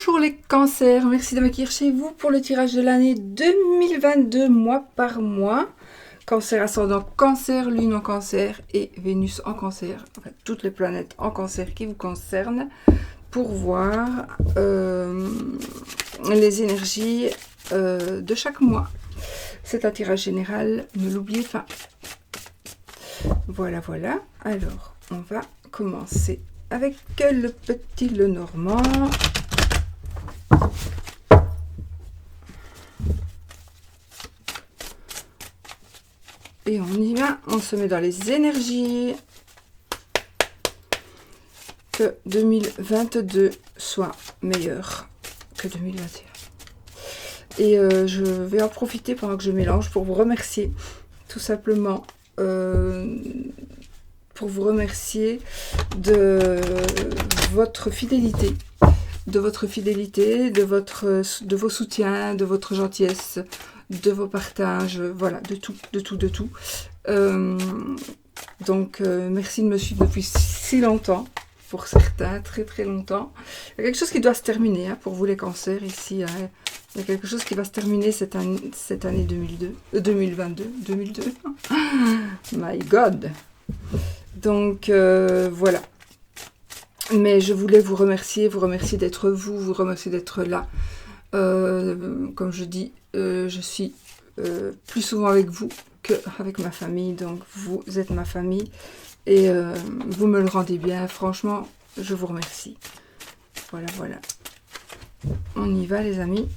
Bonjour les cancers, merci de m'accueillir chez vous pour le tirage de l'année 2022, mois par mois. Cancer ascendant cancer, lune en cancer et Vénus en cancer. Enfin, toutes les planètes en cancer qui vous concernent pour voir les énergies de chaque mois. C'est un tirage général, ne l'oubliez pas. Voilà, voilà. Alors, on va commencer avec le petit Lenormand. Et on y va, on se met dans les énergies. Que 2022 soit meilleur que 2021. Et je vais en profiter pendant que je mélange pour vous remercier, tout simplement, pour vous remercier de votre fidélité, de vos soutiens, de votre gentillesse, de vos partages, voilà, de tout. Donc, merci de me suivre depuis si longtemps, pour certains, très très longtemps. Il y a quelque chose qui doit se terminer, hein, pour vous les cancers, ici, hein. Il y a quelque chose qui va se terminer cette année 2022. My God. Donc, voilà. Mais je voulais vous remercier d'être vous remercier d'être là. Comme je dis, je suis plus souvent avec vous qu'avec ma famille, donc vous êtes ma famille et vous me le rendez bien, franchement, je vous remercie. Voilà, voilà. On y va les amis.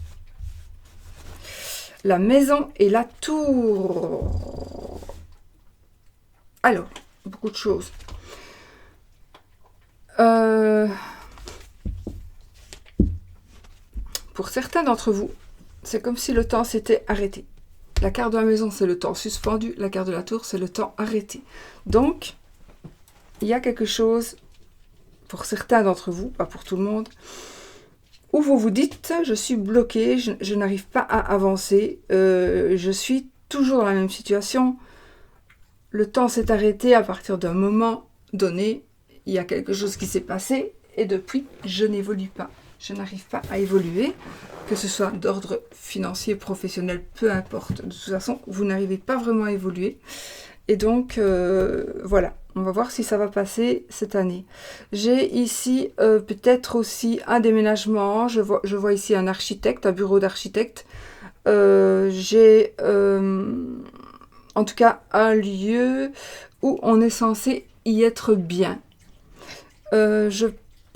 La maison et la tour. Alors, beaucoup de choses. Pour certains d'entre vous, c'est comme si le temps s'était arrêté. La carte de la maison, c'est le temps suspendu. La carte de la tour, c'est le temps arrêté. Donc, il y a quelque chose, pour certains d'entre vous, pas pour tout le monde, où vous vous dites, je suis bloqué, je n'arrive pas à avancer, je suis toujours dans la même situation. Le temps s'est arrêté à partir d'un moment donné. Il y a quelque chose qui s'est passé et depuis, je n'évolue pas. Je n'arrive pas à évoluer, que ce soit d'ordre financier, professionnel, peu importe. De toute façon, vous n'arrivez pas vraiment à évoluer. Et donc, voilà, on va voir si ça va passer cette année. J'ai ici peut-être aussi un déménagement. Je vois ici un architecte, un bureau d'architecte. J'ai en tout cas un lieu où on est censé y être bien.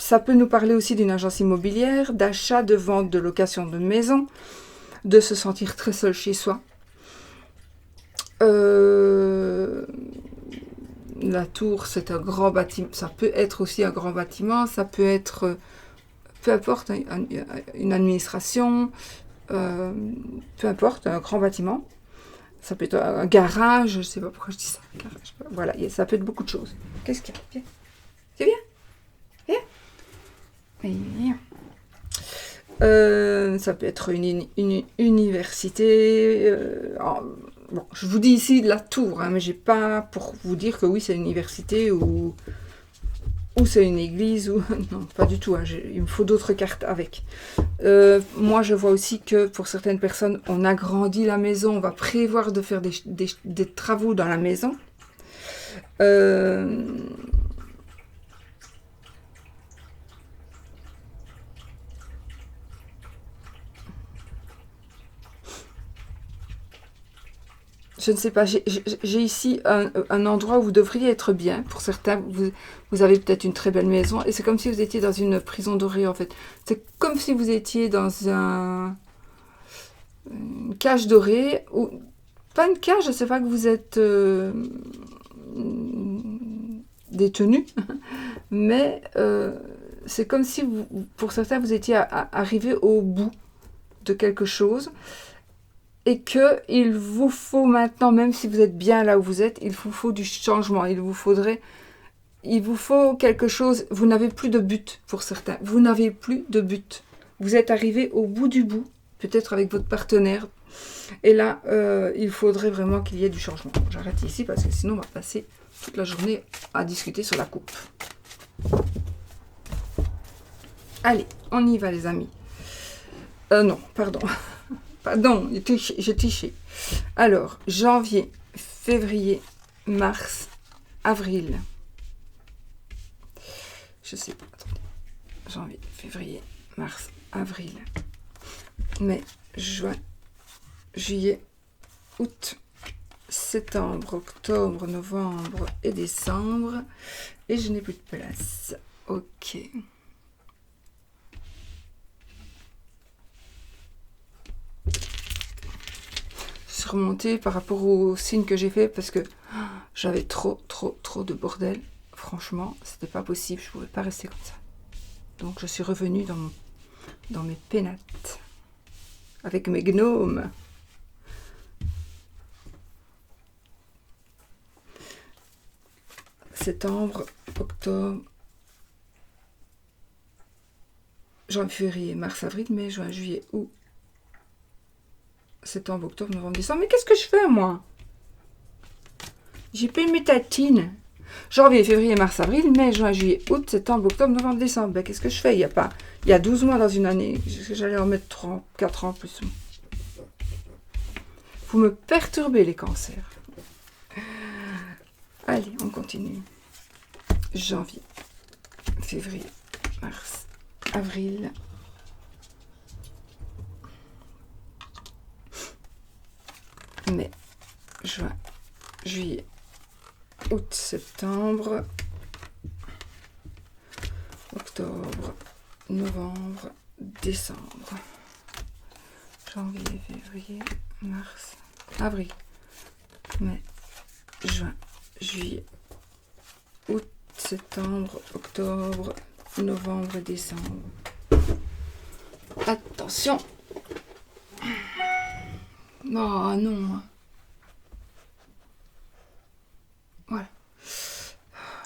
Ça peut nous parler aussi d'une agence immobilière, d'achat, de vente, de location de maison, de se sentir très seul chez soi. La tour, c'est un grand bâtiment. Ça peut être aussi un grand bâtiment, ça peut être, peu importe, une administration, peu importe, un grand bâtiment. Ça peut être un garage, je ne sais pas pourquoi je dis ça. Garage, voilà, ça peut être beaucoup de choses. Qu'est-ce qu'il y a? Viens. C'est bien? Ça peut être une université. Bon, je vous dis ici de la tour, hein, mais j'ai pas pour vous dire que oui, c'est une université ou c'est une église. Ou non, pas du tout. Hein, il me faut d'autres cartes avec. Moi, je vois aussi que pour certaines personnes, on agrandit la maison, on va prévoir de faire des travaux dans la maison. Je ne sais pas, j'ai ici un endroit où vous devriez être bien. Pour certains, vous avez peut-être une très belle maison. Et c'est comme si vous étiez dans une prison dorée, en fait. C'est comme si vous étiez dans une cage dorée. Ou pas une cage, je ne sais pas que vous êtes détenu. Mais c'est comme si, pour certains, vous étiez arrivé au bout de quelque chose. Et qu'il vous faut maintenant, même si vous êtes bien là où vous êtes, il vous faut du changement, il vous faut quelque chose, vous n'avez plus de but pour certains, vous n'avez plus de but. Vous êtes arrivé au bout du bout, peut-être avec votre partenaire, et là, il faudrait vraiment qu'il y ait du changement. J'arrête ici parce que sinon on va passer toute la journée à discuter sur la coupe. Allez, on y va les amis. Non, pardon. Pardon, j'ai triché. Alors, janvier, février, mars, avril. Je sais pas, attendez. Janvier, février, mars, avril, mai, juin, juillet, août, septembre, octobre, novembre et décembre. Et je n'ai plus de place. Ok. Je suis remontée par rapport au signe que j'ai fait parce que j'avais trop de bordel. Franchement, c'était pas possible. Je pouvais pas rester comme ça. Donc je suis revenue dans mes pénates avec mes gnomes. Septembre, octobre, janvier, février, mars, avril, mai, juin, juillet, août, septembre, octobre, novembre, décembre. Mais qu'est-ce que je fais, moi? J'ai pas mes tatines. Janvier, février, mars, avril, mai, juin, juillet, août, septembre, octobre, novembre, décembre. Ben, qu'est-ce que je fais? Il y a 12 mois dans une année. J'allais en mettre 4 ans plus. Vous me perturbez, les cancers. Allez, on continue. Janvier, février, mars, avril, mai, juin, juillet, août, septembre, octobre, novembre, décembre, janvier, février, mars, avril, mai, juin, juillet, août, septembre, octobre, novembre et décembre. Attention. Oh non. Voilà.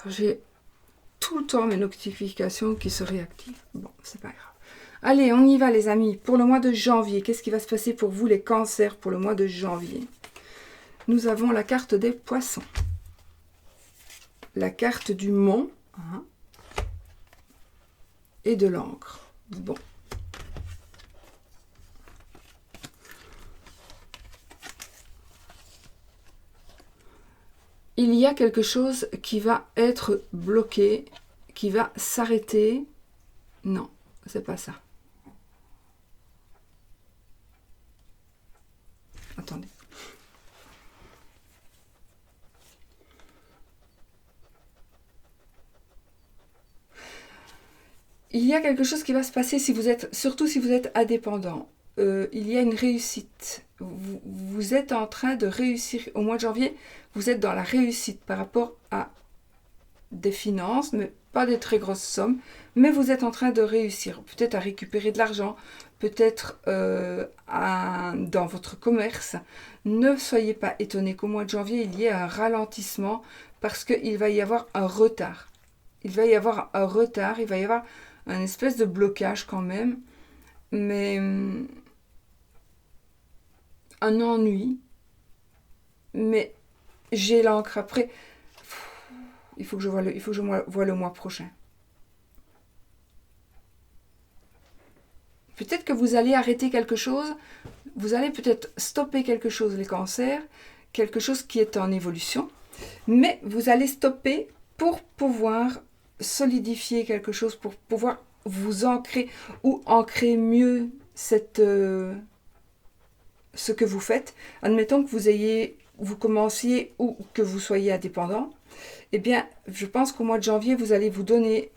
J'ai tout le temps mes notifications qui se réactivent. Bon, c'est pas grave. Allez, on y va les amis. Pour le mois de janvier, qu'est-ce qui va se passer pour vous les cancers pour le mois de janvier? Nous avons la carte des poissons. La carte du mont et de l'encre. Bon. Il y a quelque chose qui va être bloqué, qui va s'arrêter. Non, c'est pas ça. Attendez. Il y a quelque chose qui va se passer si vous êtes, surtout si vous êtes indépendant. Il y a une réussite. Vous êtes en train de réussir. Au mois de janvier, vous êtes dans la réussite par rapport à des finances, mais pas des très grosses sommes. Mais vous êtes en train de réussir. Peut-être à récupérer de l'argent, peut-être dans votre commerce. Ne soyez pas étonnés qu'au mois de janvier, il y ait un ralentissement parce qu'il va y avoir un retard. Il va y avoir un retard, il va y avoir un espèce de blocage quand même, mais un ennui. Mais j'ai l'encre après. Il faut que je vois le mois prochain. Peut-être que vous allez arrêter quelque chose, vous allez peut-être stopper quelque chose, les cancers, quelque chose qui est en évolution, mais vous allez stopper pour pouvoir solidifier quelque chose, pour pouvoir vous ancrer ou ancrer mieux ce que vous faites. Admettons que vous commenciez ou que vous soyez indépendant, eh bien, je pense qu'au mois de janvier, vous allez vous donner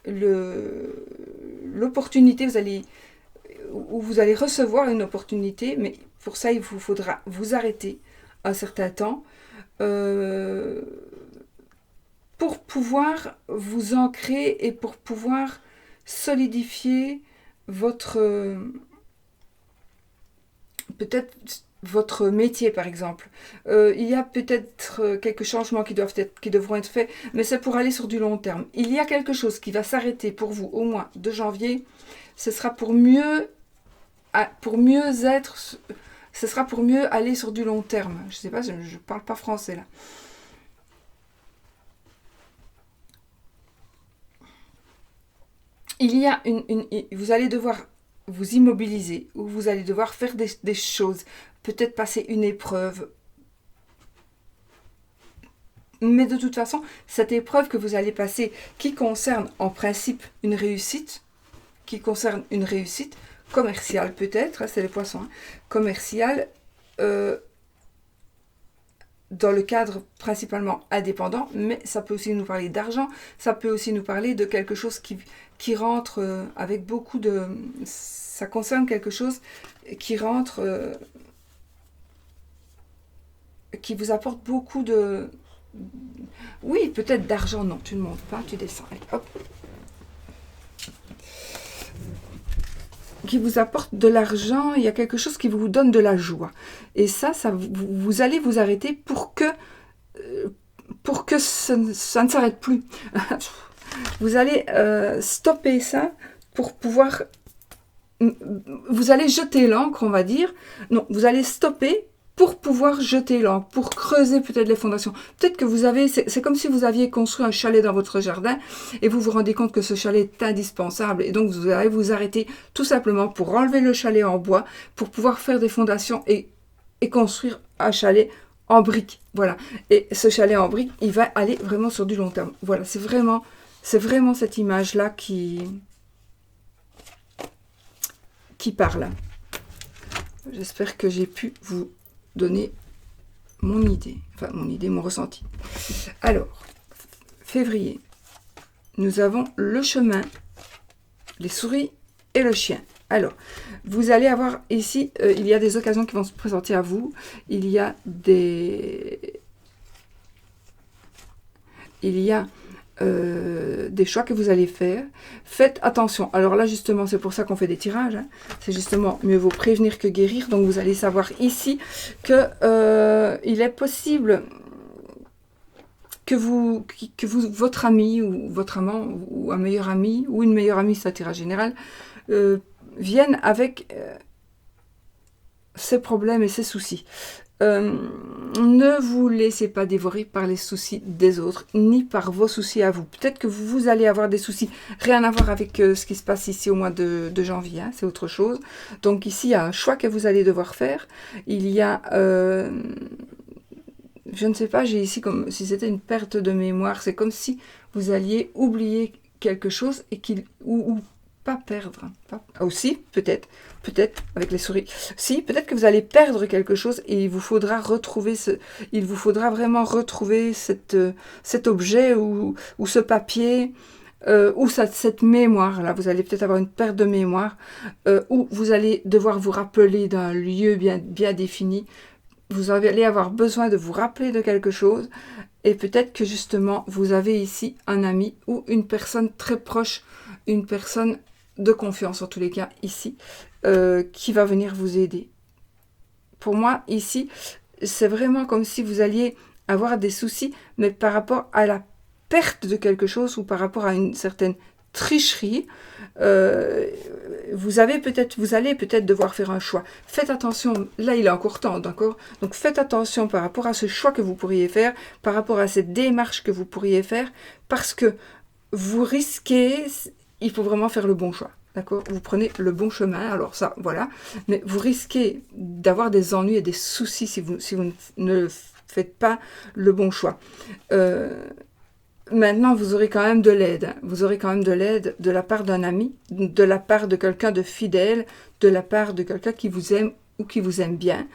l'opportunité, vous allez recevoir une opportunité, mais pour ça, il vous faudra vous arrêter un certain temps pour pouvoir vous ancrer et pour pouvoir solidifier peut-être votre métier par exemple. Il y a peut-être quelques changements qui devront être faits, mais c'est pour aller sur du long terme. Il y a quelque chose qui va s'arrêter pour vous au mois de janvier. Ce sera pour mieux être, ce sera pour mieux aller sur du long terme. Je sais pas, je parle pas français là. Il y a vous allez devoir vous immobiliser, où vous allez devoir faire des choses, peut-être passer une épreuve. Mais de toute façon, cette épreuve que vous allez passer, qui concerne en principe une réussite, commerciale peut-être, c'est les poissons, hein, commerciale, dans le cadre principalement indépendant, mais ça peut aussi nous parler d'argent, ça peut aussi nous parler de quelque chose qui rentre avec beaucoup de... Ça concerne quelque chose qui rentre, qui vous apporte beaucoup de... Oui, peut-être d'argent, non, tu ne montes pas, tu descends, allez, hop. Qui vous apporte de l'argent, il y a quelque chose qui vous donne de la joie. Et ça vous allez vous arrêter pour que ça ne s'arrête plus. Vous allez stopper ça pour pouvoir... Vous allez jeter l'encre, on va dire. Non, vous allez stopper pour pouvoir jeter l'encre, pour creuser peut-être les fondations. Peut-être que vous avez... C'est comme si vous aviez construit un chalet dans votre jardin et vous vous rendez compte que ce chalet est indispensable. Et donc, vous allez vous arrêter tout simplement pour enlever le chalet en bois, pour pouvoir faire des fondations et construire un chalet en briques. Voilà. Et ce chalet en briques, il va aller vraiment sur du long terme. Voilà, c'est vraiment cette image-là qui parle. J'espère que j'ai pu vous donner mon idée, mon ressenti. Alors, février, nous avons le chemin, les souris et le chien. Alors, vous allez avoir ici, il y a des occasions qui vont se présenter à vous, il y a des choix que vous allez faire. Faites attention. Alors là, justement, c'est pour ça qu'on fait des tirages. Hein. C'est justement mieux vaut prévenir que guérir. Donc, vous allez savoir ici que il est possible que votre ami ou votre amant ou un meilleur ami ou une meilleure amie, c'est un tirage général, viennent avec ses problèmes et ses soucis. Ne vous laissez pas dévorer par les soucis des autres, ni par vos soucis à vous. Peut-être que vous allez avoir des soucis, rien à voir avec ce qui se passe ici au mois de janvier, hein, c'est autre chose. Donc ici, il y a un choix que vous allez devoir faire. Il y a, je ne sais pas, j'ai ici comme si c'était une perte de mémoire. C'est comme si vous alliez oublier quelque chose et ou pas perdre. Aussi, peut-être avec les souris. Si, peut-être que vous allez perdre quelque chose et il vous faudra vraiment retrouver cet objet ou ce papier ou cette mémoire. Là, vous allez peut-être avoir une perte de mémoire ou vous allez devoir vous rappeler d'un lieu bien défini. Vous allez avoir besoin de vous rappeler de quelque chose et peut-être que justement vous avez ici un ami ou une personne très proche, une personne de confiance en tous les cas ici, qui va venir vous aider. Pour moi, ici, c'est vraiment comme si vous alliez avoir des soucis, mais par rapport à la perte de quelque chose ou par rapport à une certaine tricherie, vous allez peut-être devoir faire un choix. Faites attention, là il est encore temps, d'accord? Donc faites attention par rapport à ce choix que vous pourriez faire, par rapport à cette démarche que vous pourriez faire, parce que vous risquez... Il faut vraiment faire le bon choix, d'accord? Vous prenez le bon chemin, alors ça, voilà. Mais vous risquez d'avoir des ennuis et des soucis si vous ne faites pas le bon choix. Maintenant, vous aurez quand même de l'aide. Vous aurez quand même de l'aide de la part d'un ami, de la part de quelqu'un de fidèle, de la part de quelqu'un qui vous aime ou qui vous aime bien.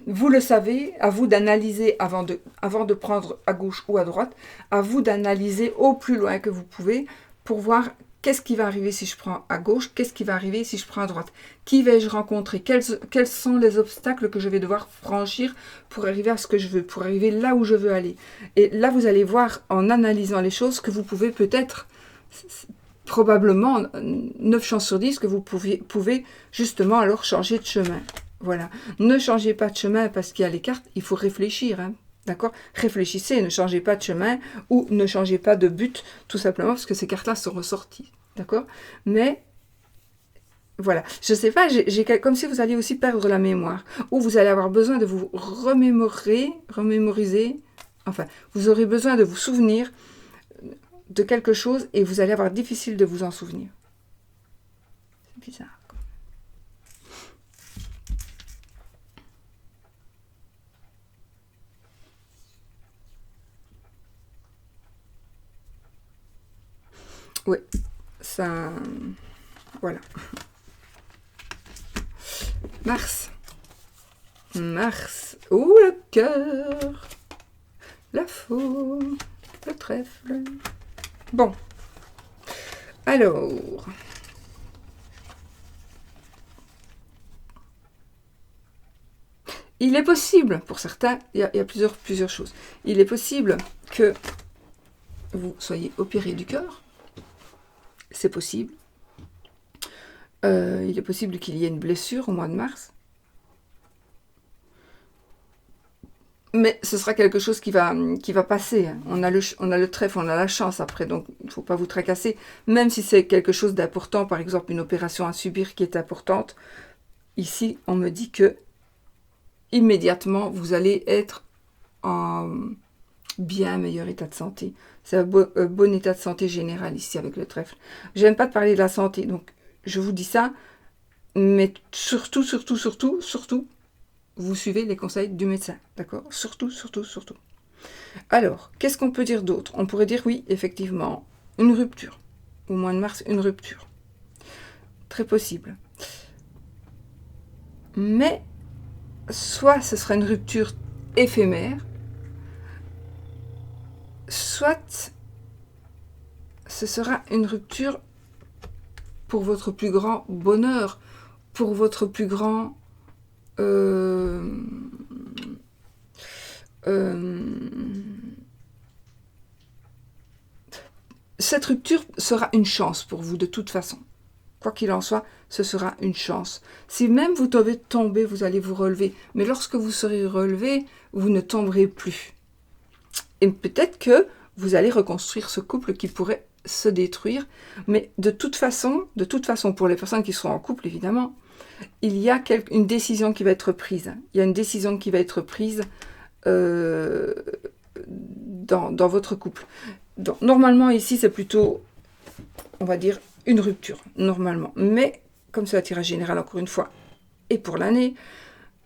Vous le savez, à vous d'analyser avant de prendre à gauche ou à droite, à vous d'analyser au plus loin que vous pouvez pour voir qu'est-ce qui va arriver si je prends à gauche, qu'est-ce qui va arriver si je prends à droite, qui vais-je rencontrer, quels sont les obstacles que je vais devoir franchir pour arriver à ce que je veux, pour arriver là où je veux aller. Et là, vous allez voir en analysant les choses que vous pouvez peut-être... probablement 9 chances sur 10 que vous pouvez justement alors changer de chemin. Voilà. Ne changez pas de chemin parce qu'il y a les cartes, il faut réfléchir. Hein. D'accord? Réfléchissez, ne changez pas de chemin ou ne changez pas de but, tout simplement parce que ces cartes-là sont ressorties. D'accord? Mais, voilà. Je ne sais pas, j'ai comme si vous alliez aussi perdre la mémoire. Ou vous allez avoir besoin de vous remémoriser. Enfin, vous aurez besoin de vous souvenir de quelque chose et vous allez avoir difficile de vous en souvenir. C'est bizarre. Oui, ça... Voilà. Mars. Mars. Oh, le cœur. La faux. Le trèfle. Bon. Alors. Il est possible, pour certains, il y a plusieurs choses. Il est possible que vous soyez opéré du cœur. C'est possible. Il est possible qu'il y ait une blessure au mois de mars. Mais ce sera quelque chose qui va passer. On a le trèfle, on a la chance après, donc il ne faut pas vous tracasser. Même si c'est quelque chose d'important, par exemple une opération à subir qui est importante, ici on me dit que immédiatement vous allez être en bien meilleur état de santé. C'est un bon état de santé général ici avec le trèfle. J'aime pas de parler de la santé, donc je vous dis ça, mais surtout, vous suivez les conseils du médecin, d'accord? Surtout. Alors, qu'est-ce qu'on peut dire d'autre? On pourrait dire, oui, effectivement, une rupture. Au mois de mars, une rupture. Très possible. Mais, soit ce sera une rupture éphémère, soit ce sera une rupture pour votre plus grand bonheur, pour votre plus grand... cette rupture sera une chance pour vous de toute façon. Quoi qu'il en soit, ce sera une chance. Si même vous devez tomber, vous allez vous relever. Mais lorsque vous serez relevé, vous ne tomberez plus. Et peut-être que vous allez reconstruire ce couple qui pourrait se détruire. Mais de toute façon, pour les personnes qui seront en couple, évidemment, il y a une décision qui va être prise. Il y a une décision qui va être prise dans votre couple. Donc, normalement, ici, c'est plutôt, on va dire, une rupture, normalement. Mais, comme c'est un tirage général, encore une fois, et pour l'année,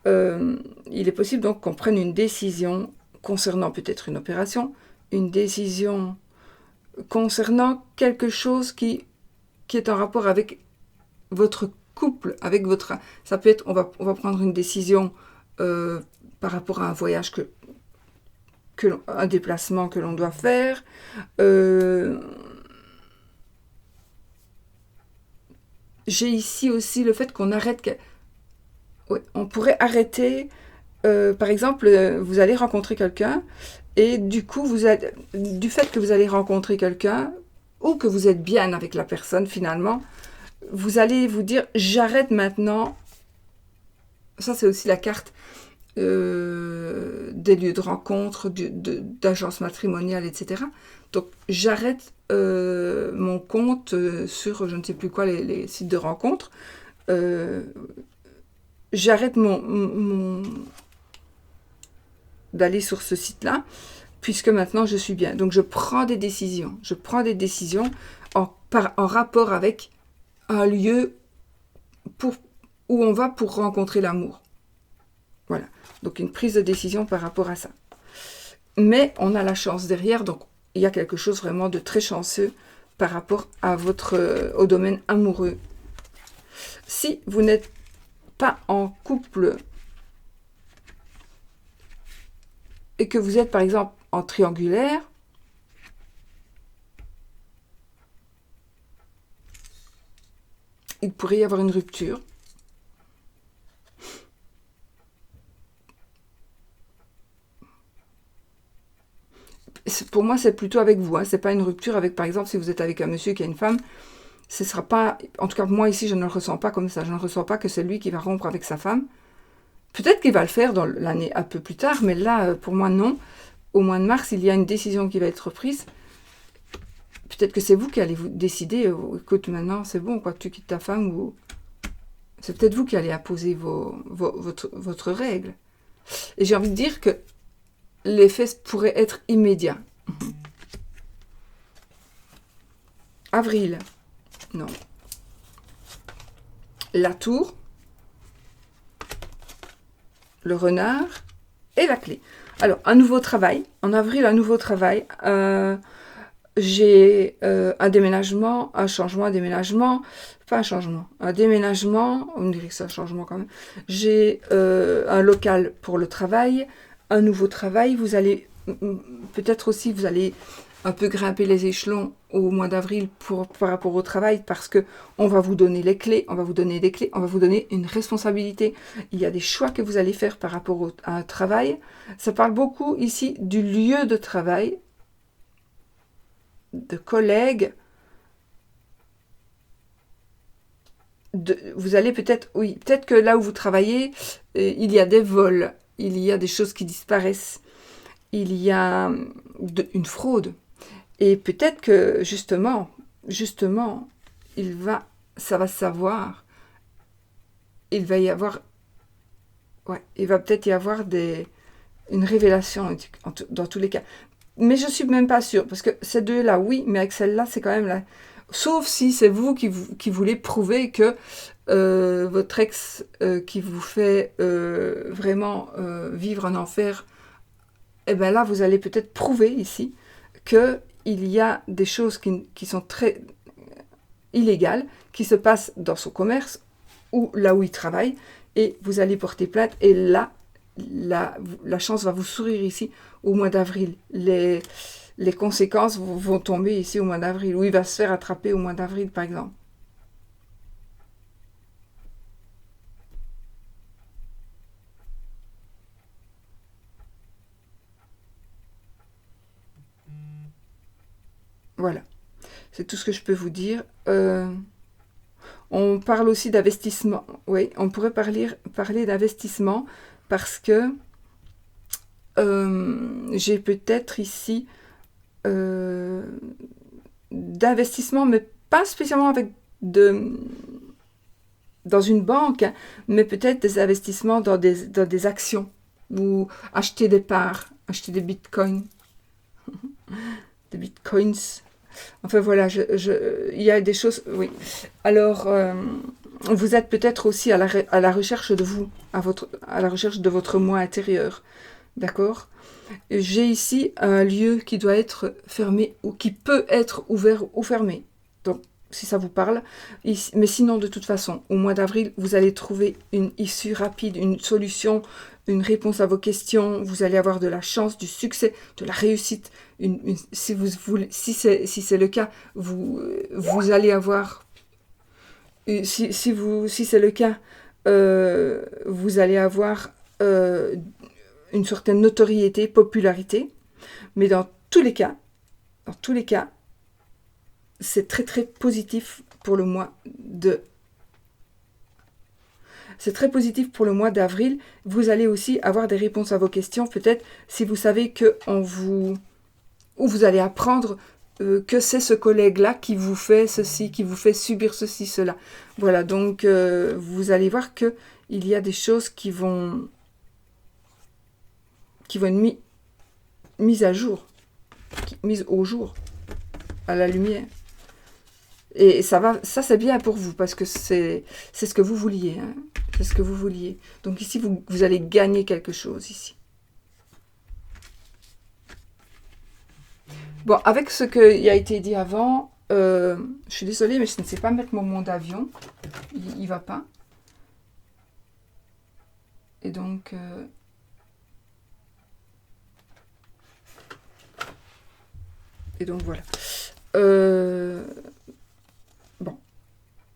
il est possible donc qu'on prenne une décision concernant peut-être une opération, une décision concernant quelque chose qui est en rapport avec votre couple, avec votre... Ça peut être, on va prendre une décision par rapport à un voyage un déplacement que l'on doit faire. J'ai ici aussi le fait qu'on arrête... Oui, on pourrait arrêter... par exemple, vous allez rencontrer quelqu'un et du coup, du fait que vous allez rencontrer quelqu'un ou que vous êtes bien avec la personne finalement, vous allez vous dire, j'arrête maintenant. Ça, c'est aussi la carte des lieux de rencontre, d'agences matrimoniales, etc. Donc, j'arrête mon compte sur je ne sais plus quoi, les sites de rencontres. J'arrête d'aller sur ce site-là, puisque maintenant je suis bien. Donc, je prends des décisions. Je prends des décisions en rapport avec un lieu où on va pour rencontrer l'amour. Voilà. Donc, une prise de décision par rapport à ça. Mais on a la chance derrière, donc il y a quelque chose vraiment de très chanceux par rapport à au domaine amoureux. Si vous n'êtes pas en couple et que vous êtes par exemple en triangulaire, il pourrait y avoir une rupture. Pour moi, c'est plutôt avec vous. C'est pas une rupture avec, par exemple, si vous êtes avec un monsieur qui a une femme, ce sera pas... En tout cas, moi, ici, je ne le ressens pas comme ça. Je ne ressens pas que c'est lui qui va rompre avec sa femme. Peut-être qu'il va le faire dans l'année un peu plus tard, mais là, pour moi, non. Au mois de mars, il y a une décision qui va être prise. Peut-être que c'est vous qui allez vous décider, écoute, maintenant, c'est bon, quoi, tu quittes ta femme, ou... C'est peut-être vous qui allez imposer votre règle. Et j'ai envie de dire que l'effet pourrait être immédiat. Avril, non. La tour, le renard et la clé. Alors, un nouveau travail. En avril, un nouveau travail. J'ai un déménagement, un changement, un déménagement. Pas un changement, un déménagement. On dirait que c'est un changement quand même. J'ai un local pour le travail, un nouveau travail. Vous allez, peut-être aussi, vous allez un peu grimper les échelons au mois d'avril par rapport au travail, parce que on va vous donner les clés, on va vous donner des clés, on va vous donner une responsabilité. Il y a des choix que vous allez faire par rapport à un travail. Ça parle beaucoup ici du lieu de travail, de collègues. Vous allez peut-être, oui, peut-être que là où vous travaillez, il y a des vols, il y a des choses qui disparaissent, il y a une fraude. Et peut-être que justement, ça va se savoir. Il va y avoir, ouais, il va peut-être y avoir une révélation dans tous les cas. Mais je suis même pas sûre, parce que ces deux-là, oui, mais avec celle-là, c'est quand même là. Sauf si c'est vous qui voulez prouver que votre ex qui vous fait vraiment vivre un enfer, eh bien là, vous allez peut-être prouver ici que il y a des choses qui sont très illégales, qui se passent dans son commerce ou là où il travaille, et vous allez porter plainte, et là, la chance va vous sourire ici au mois d'avril. Les conséquences vont tomber ici au mois d'avril, ou il va se faire attraper au mois d'avril, par exemple. Voilà, c'est tout ce que je peux vous dire. On parle aussi d'investissement. Oui, on pourrait parler d'investissement parce que j'ai peut-être ici d'investissement, mais pas spécialement dans une banque, hein, mais peut-être des investissements dans des actions ou acheter des parts, acheter des bitcoins. Des bitcoins. Enfin voilà, il y a des choses, oui. Alors, vous êtes peut-être aussi à la recherche de vous, à la recherche de votre moi intérieur, d'accord? J'ai ici un lieu qui doit être fermé ou qui peut être ouvert ou fermé. Donc, si ça vous parle. Mais sinon, de toute façon, au mois d'avril, vous allez trouver une issue rapide, une solution, une réponse à vos questions. Vous allez avoir de la chance, du succès, de la réussite. Si c'est le cas, vous allez avoir... Si c'est le cas, vous allez avoir une certaine notoriété, popularité. Mais dans tous les cas, c'est très très positif pour le mois de... C'est très positif pour le mois d'avril. Vous allez aussi avoir des réponses à vos questions. Peut-être si vous savez ou vous allez apprendre que c'est ce collègue-là qui vous fait ceci, qui vous fait subir ceci, cela. Voilà, donc vous allez voir qu'il y a des choses qui vont être mises à jour, mises au jour, à la lumière. Et ça c'est bien pour vous, parce que c'est ce que vous vouliez. Hein. C'est ce que vous vouliez. Donc ici, vous allez gagner quelque chose ici. Bon, avec ce qui a été dit avant, je suis désolée, mais je ne sais pas mettre mon mode d'avion. Il va pas. Et donc... voilà. Bon.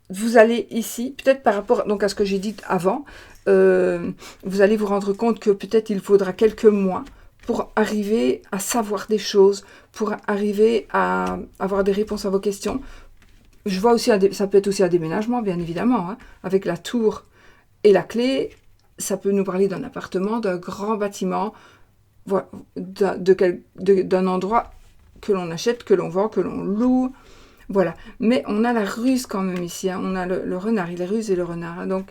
Vous allez ici, peut-être par rapport donc à ce que j'ai dit avant, vous allez vous rendre compte que peut-être il faudra quelques mois pour arriver à savoir des choses, pour arriver à avoir des réponses à vos questions. Je vois aussi, ça peut être aussi un déménagement, bien évidemment, hein, avec la tour et la clé. Ça peut nous parler d'un appartement, d'un grand bâtiment, voilà, d'un endroit que l'on achète, que l'on vend, que l'on loue. Voilà. Mais on a la ruse quand même ici. Hein. On a le renard, il est ruse et le renard. Hein. Donc,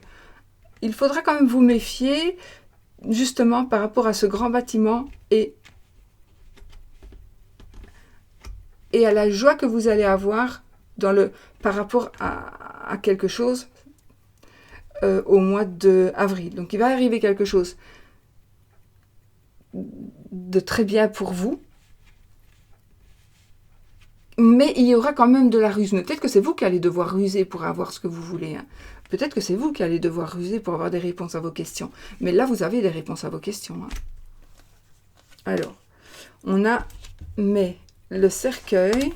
il faudra quand même vous méfier, justement, par rapport à ce grand bâtiment et à la joie que vous allez avoir par rapport à quelque chose au mois d'avril. Donc il va arriver quelque chose de très bien pour vous, mais il y aura quand même de la ruse. Peut-être que c'est vous qui allez devoir ruser pour avoir ce que vous voulez. Hein. Peut-être que c'est vous qui allez devoir ruser pour avoir des réponses à vos questions. Mais là, vous avez des réponses à vos questions. Hein. Alors, on a le cercueil,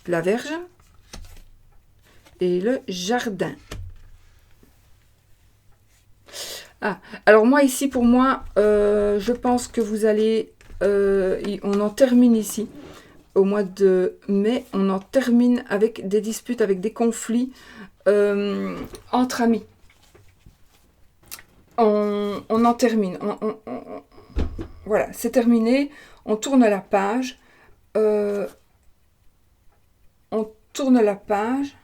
la Vierge et le jardin. Ah, alors moi ici, pour moi, je pense que vous allez... on en termine ici. Au mois de mai, on en termine avec des disputes, avec des conflits entre amis. On en termine. Voilà, c'est terminé. On tourne la page. On tourne la page.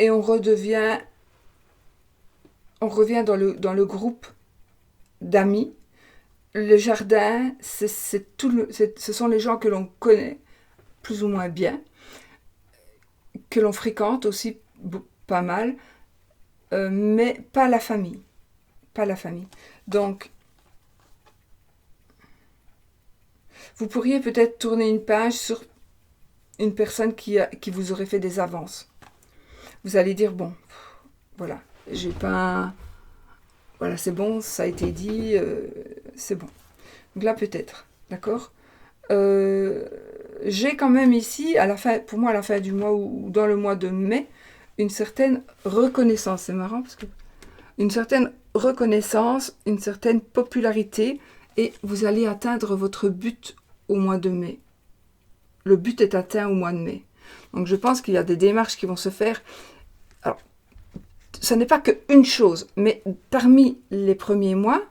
Et on revient dans le groupe d'amis. Le jardin, ce sont les gens que l'on connaît plus ou moins bien, que l'on fréquente aussi pas mal, mais pas la famille. Pas la famille. Donc, vous pourriez peut-être tourner une page sur une personne qui vous aurait fait des avances. Vous allez dire, bon, voilà, j'ai pas... Voilà, c'est bon, ça a été dit, c'est bon. Donc là, peut-être, d'accord. J'ai quand même ici, pour moi, à la fin du mois ou dans le mois de mai, une certaine reconnaissance. C'est marrant parce que une certaine reconnaissance, une certaine popularité, et vous allez atteindre votre but au mois de mai. Le but est atteint au mois de mai. Donc je pense qu'il y a des démarches qui vont se faire. Alors, ce n'est pas qu'une chose, mais parmi les premiers mois,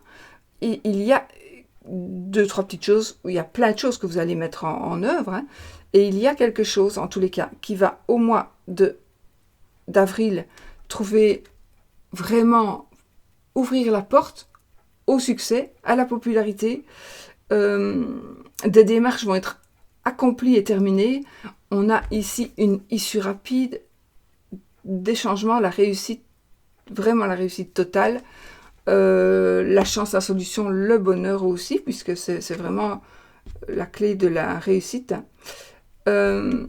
il y a 2-3 petites choses, où il y a plein de choses que vous allez mettre en œuvre, hein, et il y a quelque chose, en tous les cas, qui va au mois d'avril trouver vraiment ouvrir la porte au succès, à la popularité. Des démarches vont être accomplies et terminées. On a ici une issue rapide, des changements, la réussite, vraiment la réussite totale. La chance, la solution, le bonheur aussi, puisque c'est vraiment la clé de la réussite. Une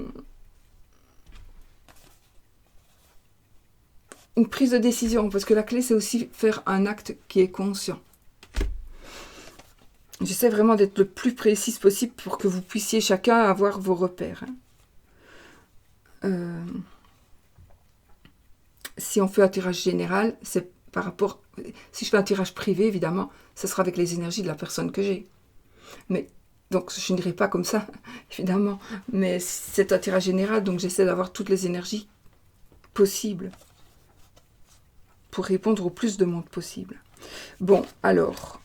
prise de décision, parce que la clé, c'est aussi faire un acte qui est conscient. J'essaie vraiment d'être le plus précise possible pour que vous puissiez chacun avoir vos repères. Si on fait un tirage général, c'est par rapport... Si je fais un tirage privé, évidemment, ce sera avec les énergies de la personne que j'ai. Mais donc, je n'irai pas comme ça, évidemment. Mais c'est un tirage général, donc j'essaie d'avoir toutes les énergies possibles pour répondre au plus de monde possible. Bon, alors...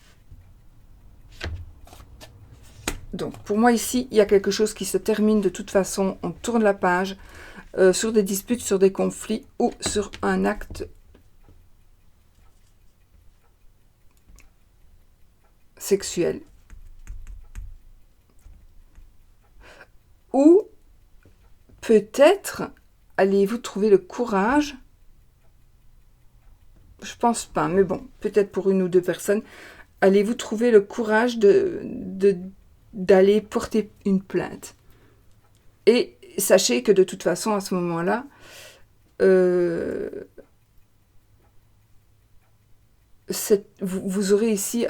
Donc, pour moi, ici, il y a quelque chose qui se termine de toute façon. On tourne la page sur des disputes, sur des conflits ou sur un acte sexuel. Ou peut-être allez-vous trouver le courage, je pense pas, mais bon, peut-être pour une ou deux personnes, allez-vous trouver le courage d'aller porter une plainte. Et sachez que de toute façon, à ce moment-là, vous aurez ici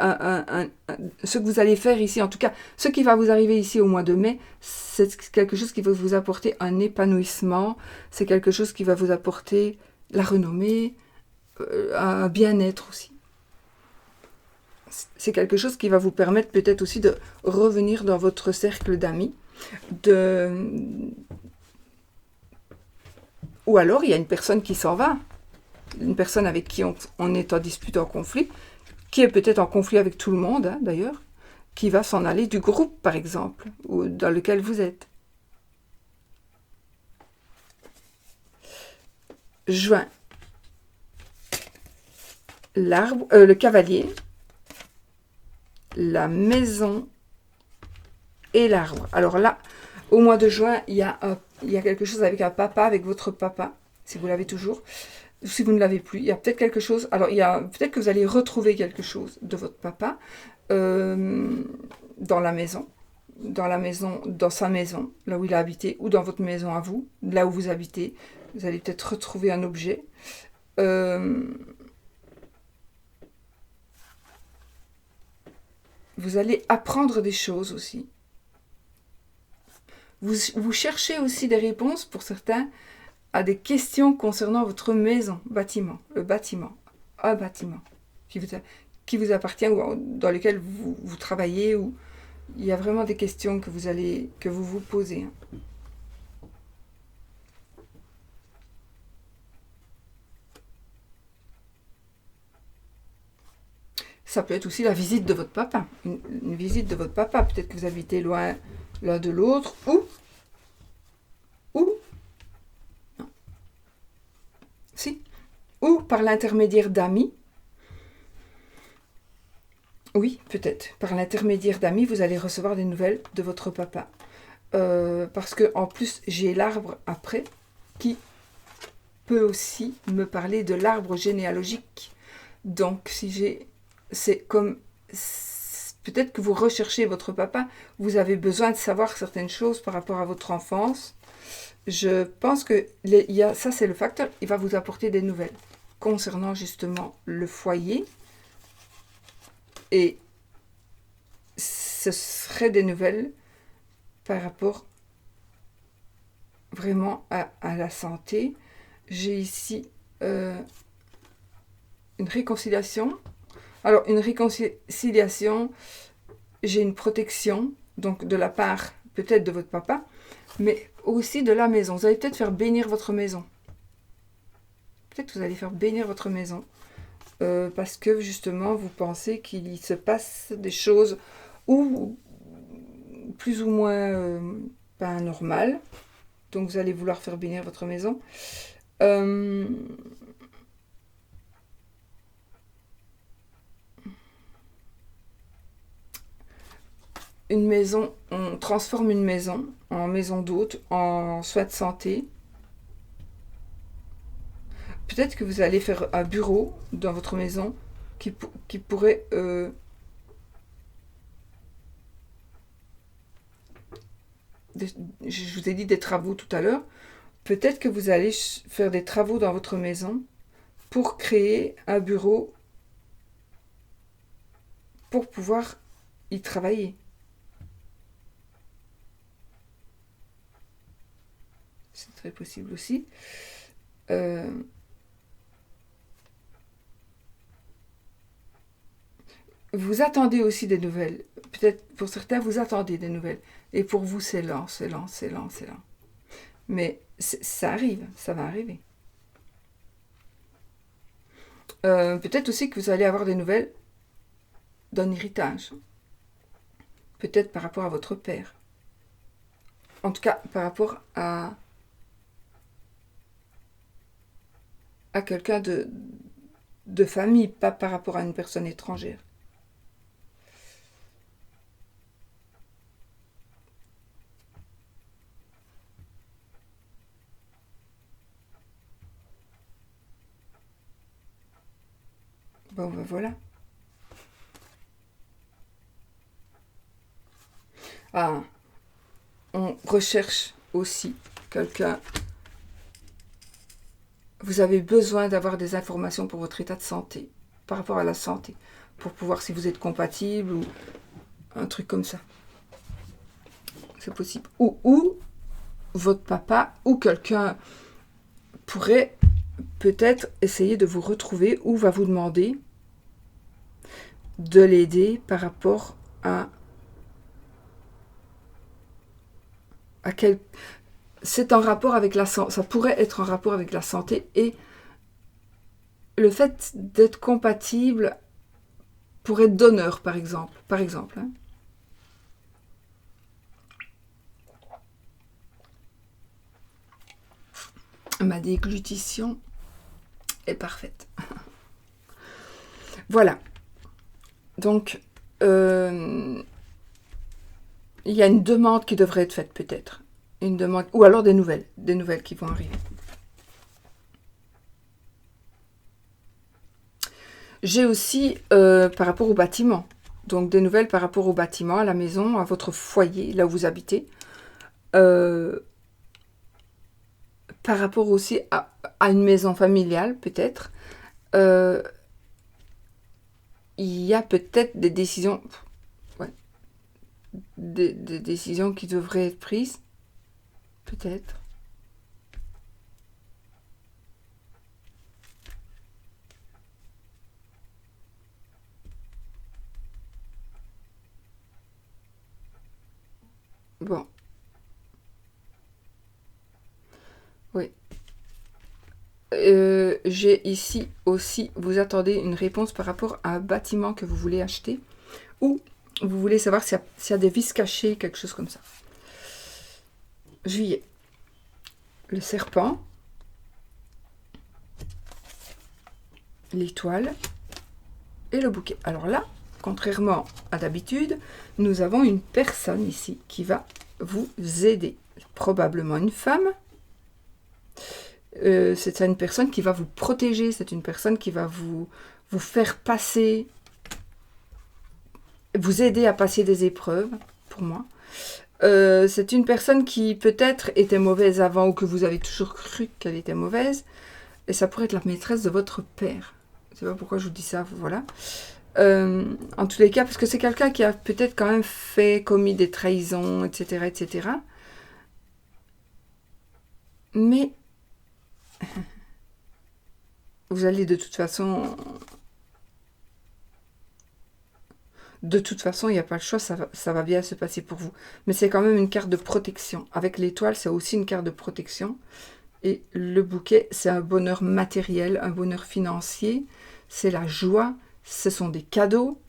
ce que vous allez faire ici, en tout cas, ce qui va vous arriver ici au mois de mai, c'est quelque chose qui va vous apporter un épanouissement, c'est quelque chose qui va vous apporter la renommée, un bien-être aussi. C'est quelque chose qui va vous permettre peut-être aussi de revenir dans votre cercle d'amis, ou alors il y a une personne qui s'en va, une personne avec qui on est en dispute, en conflit, qui est peut-être en conflit avec tout le monde, hein, d'ailleurs, qui va s'en aller du groupe, par exemple, ou dans lequel vous êtes. Juin. Le cavalier. la maison et l'arbre. Alors là, au mois de juin, il y a quelque chose avec un papa, avec votre papa, si vous l'avez toujours. Si vous ne l'avez plus, il y a peut-être quelque chose. Alors, peut-être que vous allez retrouver quelque chose de votre papa dans la maison, dans sa maison, là où il a habité, ou dans votre maison à vous, là où vous habitez. Vous allez peut-être retrouver un objet. Vous allez apprendre des choses aussi. Vous cherchez aussi des réponses, pour certains, à des questions concernant votre maison, bâtiment, un bâtiment qui vous appartient ou dans lequel vous travaillez, ou il y a vraiment des questions que vous posez. Ça peut être aussi la visite de votre papa, une visite de votre papa. Peut-être que vous habitez loin l'un de l'autre, ou par l'intermédiaire d'amis. Oui, peut-être. Par l'intermédiaire d'amis, vous allez recevoir des nouvelles de votre papa. Parce que en plus, j'ai l'arbre après, qui peut aussi me parler de l'arbre généalogique. Donc, c'est comme... Peut-être que vous recherchez votre papa, vous avez besoin de savoir certaines choses par rapport à votre enfance. Je pense que ça, c'est le facteur. Il va vous apporter des nouvelles concernant justement le foyer. Et ce serait des nouvelles par rapport vraiment à la santé. J'ai ici une réconciliation. Alors, une réconciliation, j'ai une protection, donc de la part peut-être de votre papa, mais aussi de la maison. Vous allez peut-être faire bénir votre maison. Peut-être que vous allez faire bénir votre maison. Parce que justement, vous pensez qu'il se passe des choses ou plus ou moins pas normales. Donc, vous allez vouloir faire bénir votre maison. Une maison, on transforme une maison en maison d'hôte, en soins de santé. Peut-être que vous allez faire un bureau dans votre maison qui pourrait... je vous ai dit des travaux tout à l'heure. Peut-être que vous allez faire des travaux dans votre maison pour créer un bureau pour pouvoir y travailler. C'est très possible aussi. Vous attendez aussi des nouvelles. Peut-être pour certains, vous attendez des nouvelles. Et pour vous, c'est lent, c'est lent, c'est lent, c'est lent. Mais ça arrive, ça va arriver. Peut-être aussi que vous allez avoir des nouvelles d'un héritage. Peut-être par rapport à votre père. En tout cas, par rapport à quelqu'un de famille, pas par rapport à une personne étrangère. Bon, ben voilà. Ah, on recherche aussi quelqu'un. Vous avez besoin d'avoir des informations pour votre état de santé, par rapport à la santé, pour pouvoir si vous êtes compatible ou un truc comme ça. C'est possible. Ou votre papa ou quelqu'un pourrait peut-être essayer de vous retrouver ou va vous demander de l'aider par rapport à quel... C'est en rapport avec la santé, ça pourrait être en rapport avec la santé et le fait d'être compatible pour être donneur, par exemple. Hein. Ma déglutition est parfaite. Voilà. Donc, il y a une demande qui devrait être faite peut-être. Une demande, ou alors des nouvelles qui vont arriver. J'ai aussi par rapport au bâtiment. Donc des nouvelles par rapport au bâtiment, à la maison, à votre foyer, là où vous habitez. Par rapport aussi à une maison familiale, peut-être. Il y a peut-être des décisions... Ouais, des décisions qui devraient être prises. Peut-être. Bon. Oui. J'ai ici aussi, vous attendez une réponse par rapport à un bâtiment que vous voulez acheter ou vous voulez savoir s'il y a des vis cachées, quelque chose comme ça. Juillet. Le serpent. L'étoile. Et le bouquet. Alors là, contrairement à d'habitude, nous avons une personne ici qui va vous aider. Probablement une femme. C'est une personne qui va vous protéger, c'est une personne qui va vous faire passer, vous aider à passer des épreuves, pour moi. C'est une personne qui peut-être était mauvaise avant ou que vous avez toujours cru qu'elle était mauvaise. Et ça pourrait être la maîtresse de votre père. Je ne sais pas pourquoi je vous dis ça, voilà. En tous les cas, parce que c'est quelqu'un qui a peut-être quand même commis des trahisons, etc., etc. Mais vous allez de toute façon, il n'y a pas le choix, ça va bien se passer pour vous. Mais c'est quand même une carte de protection. Avec l'étoile, c'est aussi une carte de protection. Et le bouquet, c'est un bonheur matériel, un bonheur financier. C'est la joie, ce sont des cadeaux.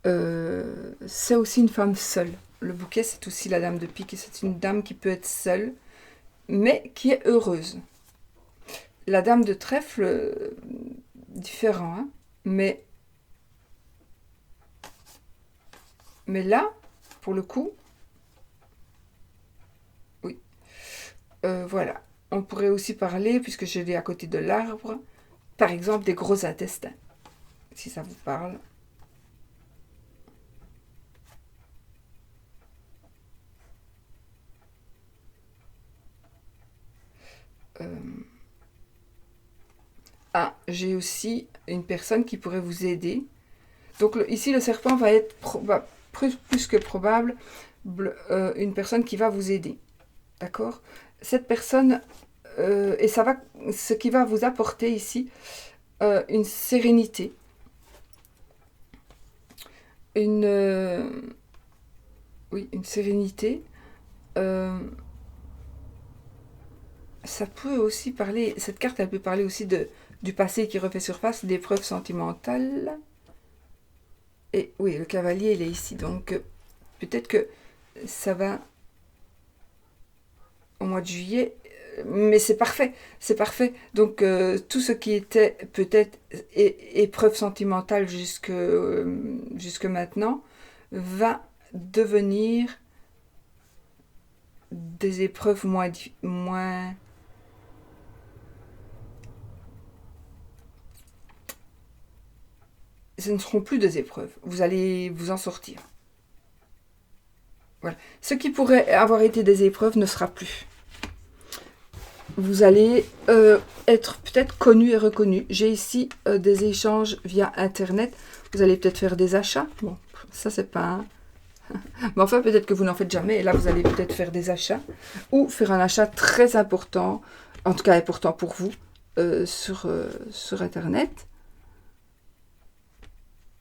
C'est aussi une femme seule. Le bouquet, c'est aussi la dame de pique. C'est une dame qui peut être seule, mais qui est heureuse. La dame de trèfle, différent, hein, mais là, pour le coup, oui. Voilà. On pourrait aussi parler, puisque je l'ai à côté de l'arbre, par exemple des gros intestins, si ça vous parle. Ah, j'ai aussi une personne qui pourrait vous aider. Donc ici, le serpent va être plus que probable une personne qui va vous aider. D'accord? Cette personne, et ce qui va vous apporter ici, une sérénité. Oui, une sérénité. Ça peut aussi parler, cette carte, elle peut parler aussi du passé qui refait surface, d'épreuves sentimentales. Et oui, le cavalier, il est ici. Donc, peut-être que ça va au mois de juillet. Mais c'est parfait. C'est parfait. Donc, tout ce qui était peut-être épreuve sentimentale jusque maintenant va devenir des épreuves moins ce ne seront plus des épreuves. Vous allez vous en sortir. Voilà. Ce qui pourrait avoir été des épreuves ne sera plus. Vous allez être peut-être connu et reconnu. J'ai ici des échanges via Internet. Vous allez peut-être faire des achats. Bon, ça c'est pas... Mais enfin, peut-être que vous n'en faites jamais. Et là, vous allez peut-être faire des achats. Ou faire un achat très important, en tout cas important pour vous, sur Internet.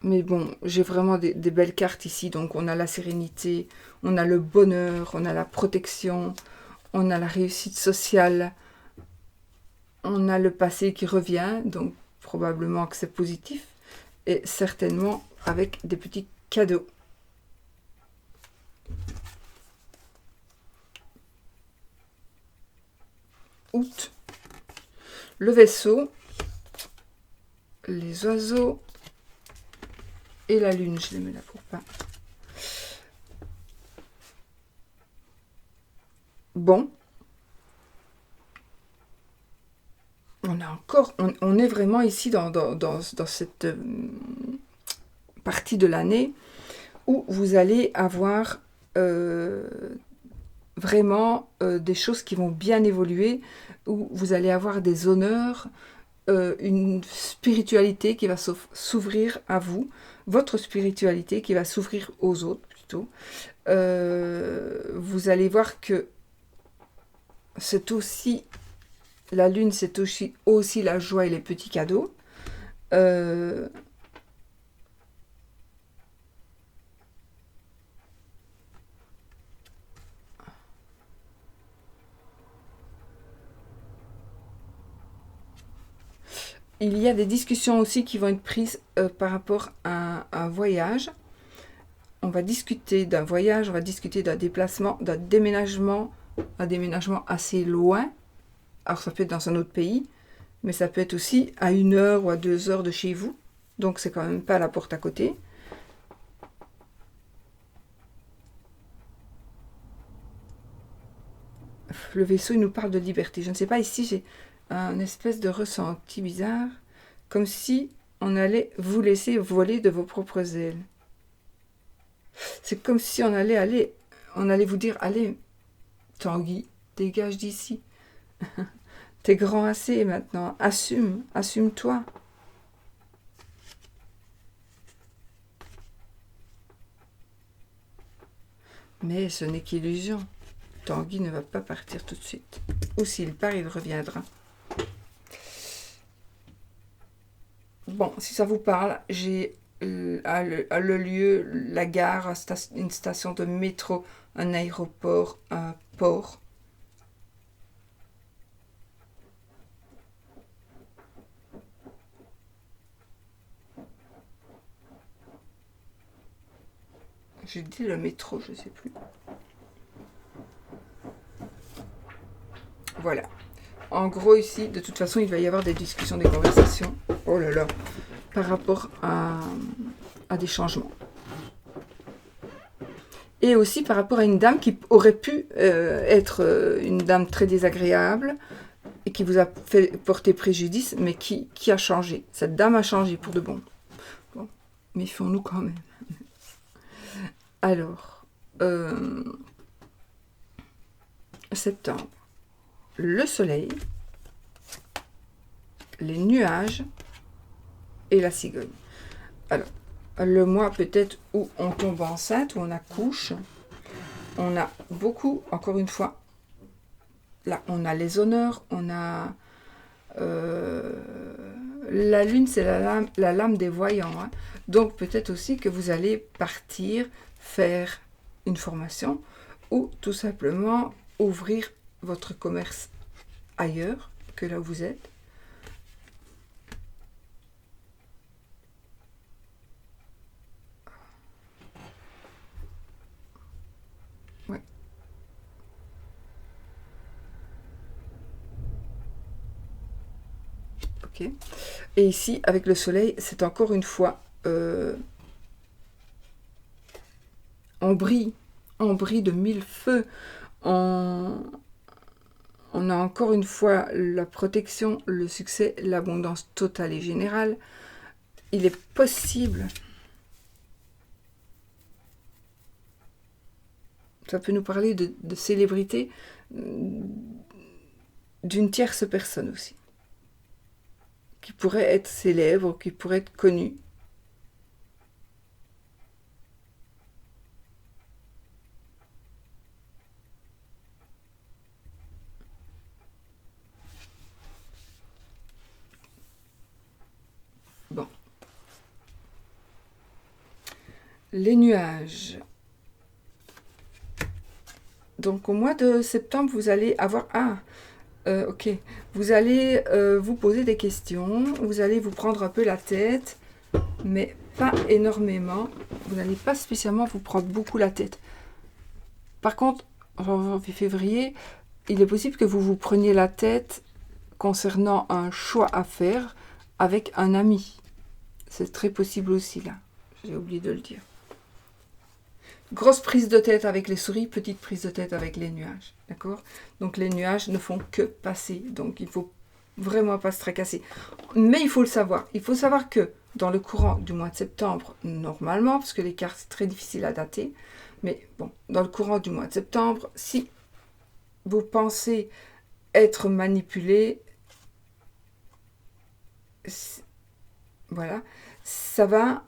Mais bon, j'ai vraiment des belles cartes ici. Donc, on a la sérénité, on a le bonheur, on a la protection, on a la réussite sociale, on a le passé qui revient. Donc, probablement que c'est positif. Et certainement avec des petits cadeaux. Août. Le vaisseau. Les oiseaux. et la lune, je les mets là pour pas. Bon. On a encore, on est vraiment ici dans cette partie de l'année où vous allez avoir vraiment des choses qui vont bien évoluer, où vous allez avoir des honneurs, une spiritualité qui va s'ouvrir à vous, votre spiritualité qui va s'ouvrir aux autres plutôt. Vous allez voir que c'est aussi, la lune, c'est aussi la joie et les petits cadeaux. Il y a des discussions aussi qui vont être prises par rapport à un voyage. On va discuter d'un voyage, on va discuter d'un déplacement, d'un déménagement, un déménagement assez loin. Alors ça peut être dans un autre pays, mais ça peut être aussi à 1 heure ou à 2 heures de chez vous. Donc c'est quand même pas à la porte à côté. Le vaisseau, il nous parle de liberté. Je ne sais pas, ici j'ai un espèce de ressenti bizarre, comme si on allait vous laisser voler de vos propres ailes. C'est comme si on allait vous dire, allez, Tanguy, dégage d'ici. T'es grand assez maintenant, assume-toi. Mais ce n'est qu'illusion. Tanguy ne va pas partir tout de suite. Ou s'il part, il reviendra. Bon, si ça vous parle, j'ai le lieu, la gare, une station de métro, un aéroport, un port. J'ai dit le métro, je ne sais plus. Voilà. En gros, ici, de toute façon, il va y avoir des discussions, des conversations. Oh là là. Par rapport à des changements. Et aussi par rapport à une dame qui aurait pu être une dame très désagréable et qui vous a fait porter préjudice, mais qui a changé. Cette dame a changé pour de bon. Bon, méfions-nous quand même. Alors, septembre, le soleil, les nuages et la cigogne. Alors, le mois peut-être où on tombe enceinte, où on accouche, on a beaucoup, encore une fois, là on a les honneurs, on a la lune, c'est la lame des voyants, hein. Donc peut-être aussi que vous allez partir faire une formation ou tout simplement ouvrir votre commerce ailleurs que là où vous êtes. Ouais. Ok. Et ici, avec le soleil, c'est encore une fois on brille de 1000 feux. On a encore une fois la protection, le succès, l'abondance totale et générale. Il est possible, ça peut nous parler de célébrité, d'une tierce personne aussi, qui pourrait être célèbre, qui pourrait être connue. Bon. Les nuages. Donc au mois de septembre, vous allez avoir... ok. Vous allez vous poser des questions, vous allez vous prendre un peu la tête, mais pas énormément. Vous n'allez pas spécialement vous prendre beaucoup la tête. Par contre, en janvier, février, il est possible que vous vous preniez la tête concernant un choix à faire avec un ami. C'est très possible aussi là. j'ai oublié de le dire. Grosse prise de tête avec les souris, petite prise de tête avec les nuages. D'accord? Donc les nuages ne font que passer. Donc il ne faut vraiment pas se tracasser. Mais il faut le savoir. Il faut savoir que dans le courant du mois de septembre, normalement, parce que l'écart c'est très difficile à dater, mais bon, dans le courant du mois de septembre, si vous pensez être manipulé, voilà, ça va...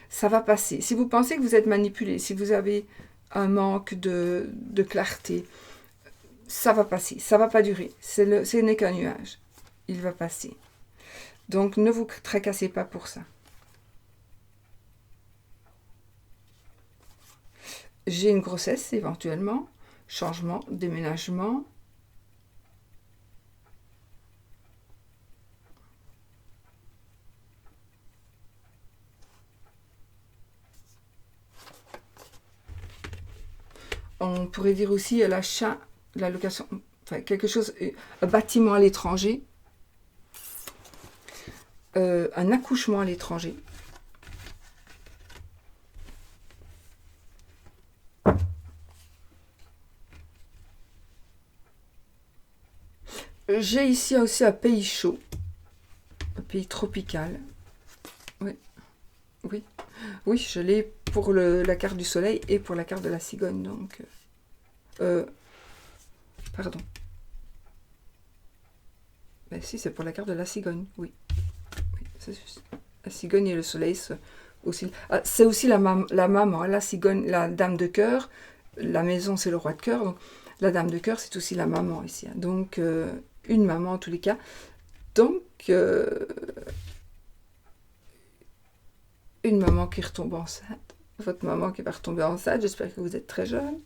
ça va passer. Si vous pensez que vous êtes manipulé, si vous avez un manque de clarté, ça va passer, ça va pas durer. Ce n'est qu'un nuage. Il va passer. Donc ne vous tracassez pas pour ça. J'ai une grossesse éventuellement, changement, déménagement. On pourrait dire aussi l'achat, la location, enfin quelque chose, un bâtiment à l'étranger, un accouchement à l'étranger. J'ai ici aussi un pays chaud, un pays tropical. Oui, oui, oui, je l'ai pour la carte du soleil et pour la carte de la cigogne. Donc, pardon. Ben si, c'est pour la carte de la cigogne, oui. Oui, c'est juste. La cigogne et le soleil, c'est aussi la maman, la cigogne, la dame de cœur. La maison, c'est le roi de cœur. Donc, la dame de cœur, c'est aussi la maman ici. Donc, une maman en tous les cas. Donc, une maman qui retombe enceinte. Votre maman qui va retomber enceinte. J'espère que vous êtes très jeune.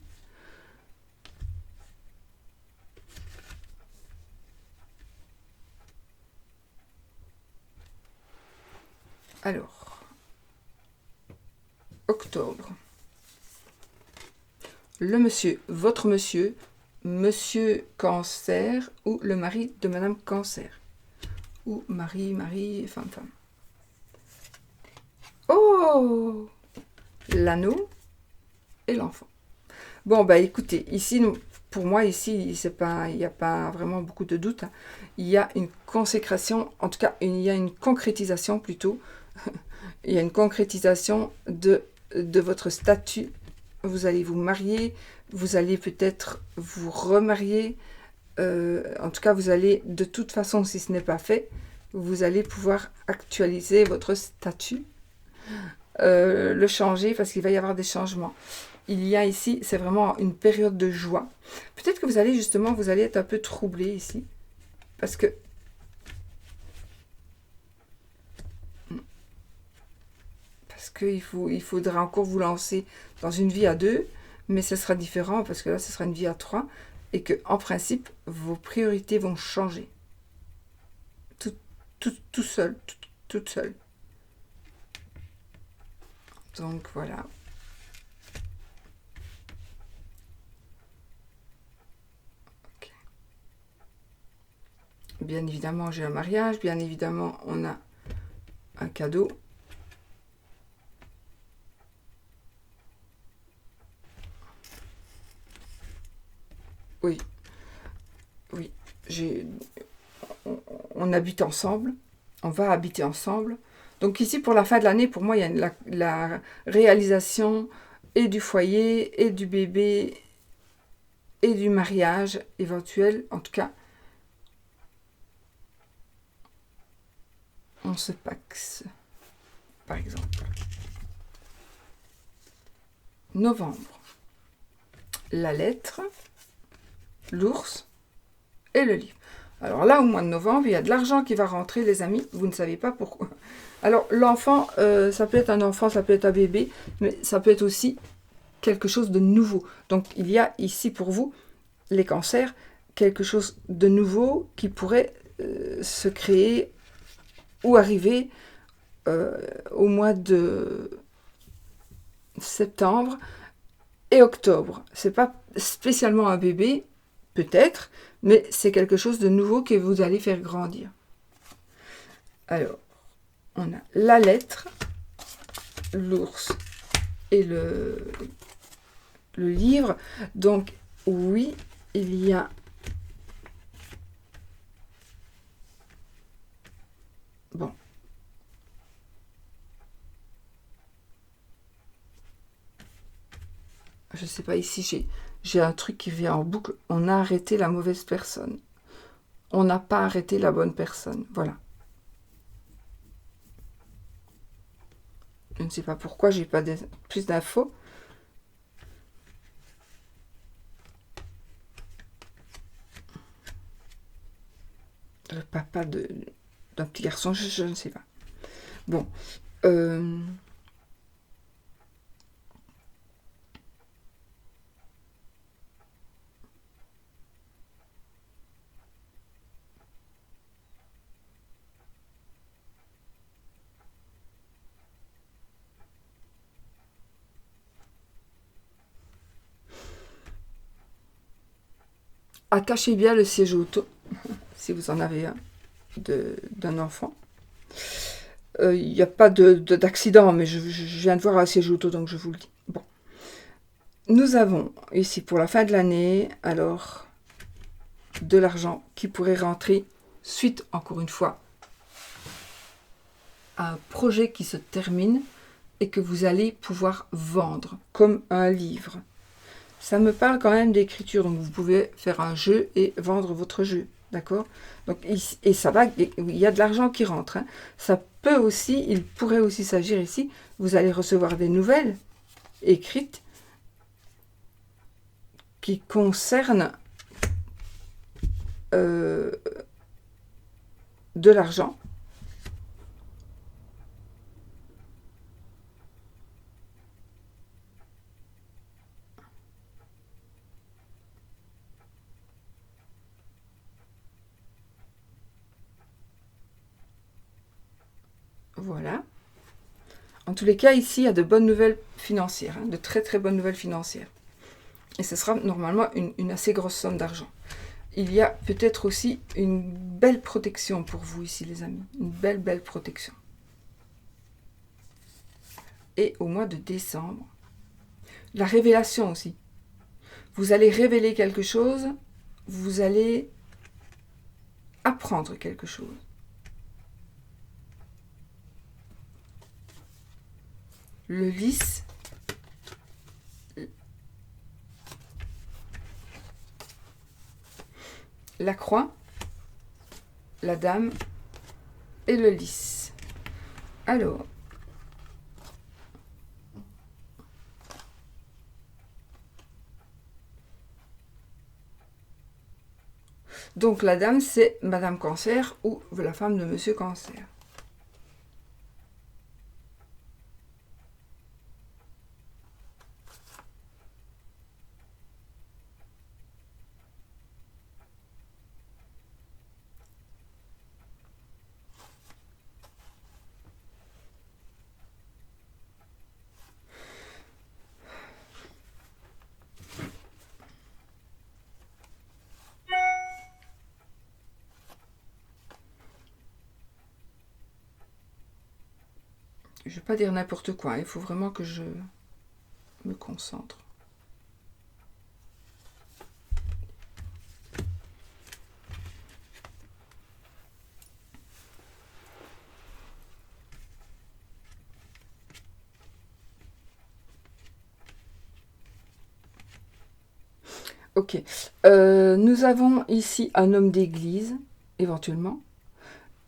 Alors, octobre. Le monsieur, votre monsieur, monsieur Cancer ou le mari de madame Cancer. Ou mari, femme. Oh! L'anneau et l'enfant. Bon, bah écoutez, ici, pour moi, ici, il n'y a pas vraiment beaucoup de doute. Hein. Il y a une consécration, en tout cas, il y a une concrétisation plutôt. Il y a une concrétisation de votre statut. Vous allez vous marier, vous allez peut-être vous remarier. En tout cas, vous allez, de toute façon, si ce n'est pas fait, vous allez pouvoir actualiser votre statut, le changer, parce qu'il va y avoir des changements. Il y a ici, c'est vraiment une période de joie. Peut-être que vous allez justement, vous allez être un peu troublé ici, parce que il faudra encore vous lancer dans une vie à deux, mais ce sera différent, parce que là, ce sera une vie à trois, et que en principe, vos priorités vont changer. Tout seul, toute seule. Donc voilà. Okay. Bien évidemment, j'ai un mariage. Bien évidemment, on a un cadeau. Oui. Oui. On habite ensemble. On va habiter ensemble. Donc ici, pour la fin de l'année, pour moi, il y a la réalisation et du foyer, et du bébé, et du mariage éventuel. En tout cas, on se paxe, par exemple. Novembre. La lettre, l'ours et le livre. Alors là, au mois de novembre, il y a de l'argent qui va rentrer, les amis. Vous ne savez pas pourquoi. Alors, l'enfant, ça peut être un enfant, ça peut être un bébé, mais ça peut être aussi quelque chose de nouveau. Donc, il y a ici pour vous, les cancers, quelque chose de nouveau qui pourrait se créer ou arriver au mois de septembre et octobre. C'est pas spécialement un bébé, peut-être, mais c'est quelque chose de nouveau que vous allez faire grandir. Alors, on a la lettre, l'ours et le livre. Donc, oui, il y a... Bon. Je sais pas, ici, j'ai un truc qui vient en boucle. On a arrêté la mauvaise personne. On n'a pas arrêté la bonne personne. Voilà. Je ne sais pas pourquoi, j'ai pas plus d'infos. Le papa d'un petit garçon, je ne sais pas. Bon. Attachez bien le siège auto, si vous en avez un, d'un enfant. Il n'y a pas d'accident, mais je viens de voir un siège auto, donc je vous le dis. Bon. Nous avons ici, pour la fin de l'année, alors, de l'argent qui pourrait rentrer, suite, encore une fois, à un projet qui se termine et que vous allez pouvoir vendre, comme un livre. Ça me parle quand même d'écriture, donc vous pouvez faire un jeu et vendre votre jeu, d'accord? Donc, et ça va, il y a de l'argent qui rentre. Hein. Ça peut aussi, il pourrait aussi s'agir ici, vous allez recevoir des nouvelles écrites qui concernent de l'argent. Voilà. En tous les cas, ici, il y a de bonnes nouvelles financières, hein, de très très bonnes nouvelles financières. Et ce sera normalement une assez grosse somme d'argent. Il y a peut-être aussi une belle protection pour vous ici, les amis. Une belle protection. Et au mois de décembre, la révélation aussi. Vous allez révéler quelque chose, vous allez apprendre quelque chose. Le lys, la croix, la dame et le lys. Alors, donc la dame, c'est Madame Cancer ou la femme de Monsieur Cancer. Je ne vais pas dire n'importe quoi, il faut vraiment que je me concentre. Ok. Nous avons ici un homme d'église, éventuellement.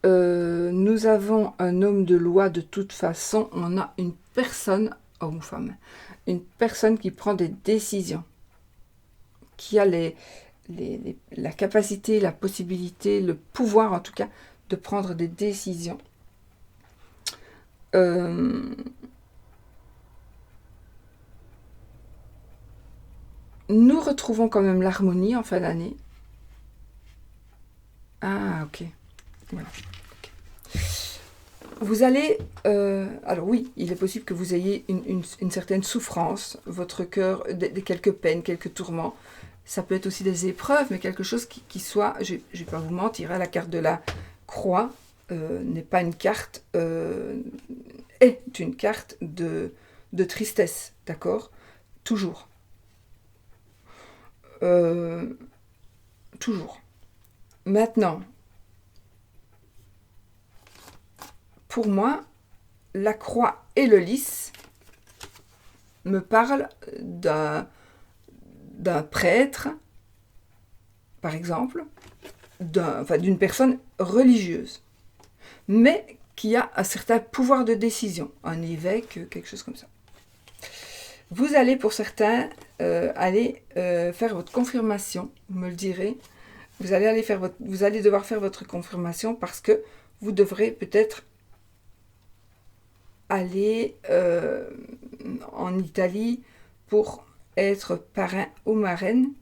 Nous avons un homme de loi de toute façon. On a une personne, homme ou femme, une personne qui prend des décisions, qui a la capacité, la possibilité, le pouvoir en tout cas, de prendre des décisions. Nous retrouvons quand même l'harmonie en fin d'année. Ah, ok. Voilà. Okay. Vous allez... alors oui, il est possible que vous ayez une certaine souffrance, votre cœur, quelques peines, quelques tourments. Ça peut être aussi des épreuves, mais quelque chose qui soit... Je ne vais pas vous mentir, hein, la carte de la croix n'est pas une carte... est une carte de tristesse, d'accord? Toujours. Toujours. Maintenant, pour moi, la croix et le lys me parlent d'un prêtre, par exemple, d'une personne religieuse, mais qui a un certain pouvoir de décision, un évêque, quelque chose comme ça. Vous allez, pour certains, aller faire votre confirmation, vous me le direz. Vous allez devoir faire votre confirmation parce que vous devrez peut-être aller en Italie pour être parrain ou marraine.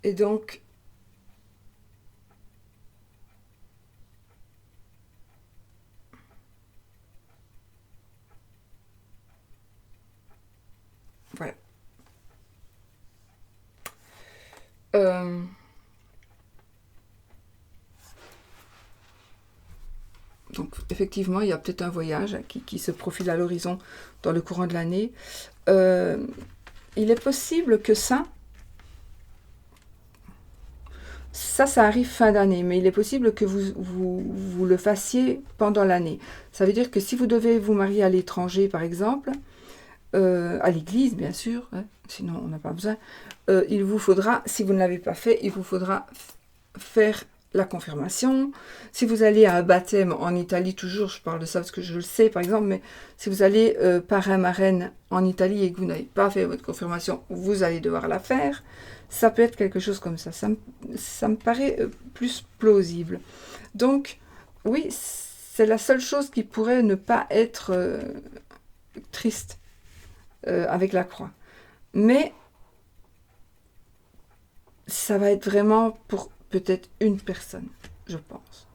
Et donc, voilà. Donc, effectivement, il y a peut-être un voyage qui se profile à l'horizon dans le courant de l'année. Il est possible que ça arrive fin d'année, mais il est possible que vous le fassiez pendant l'année. Ça veut dire que si vous devez vous marier à l'étranger, par exemple, à l'église, bien sûr, hein, sinon on n'a pas besoin, il vous faudra, si vous ne l'avez pas fait, il vous faudra faire la confirmation. Si vous allez à un baptême en Italie, toujours, je parle de ça parce que je le sais, par exemple, mais si vous allez parrain, marraine en Italie et que vous n'avez pas fait votre confirmation, vous allez devoir la faire. Ça peut être quelque chose comme ça. Ça me paraît plus plausible. Donc, oui, c'est la seule chose qui pourrait ne pas être triste avec la croix. Mais ça va être vraiment pour peut-être une personne, je pense.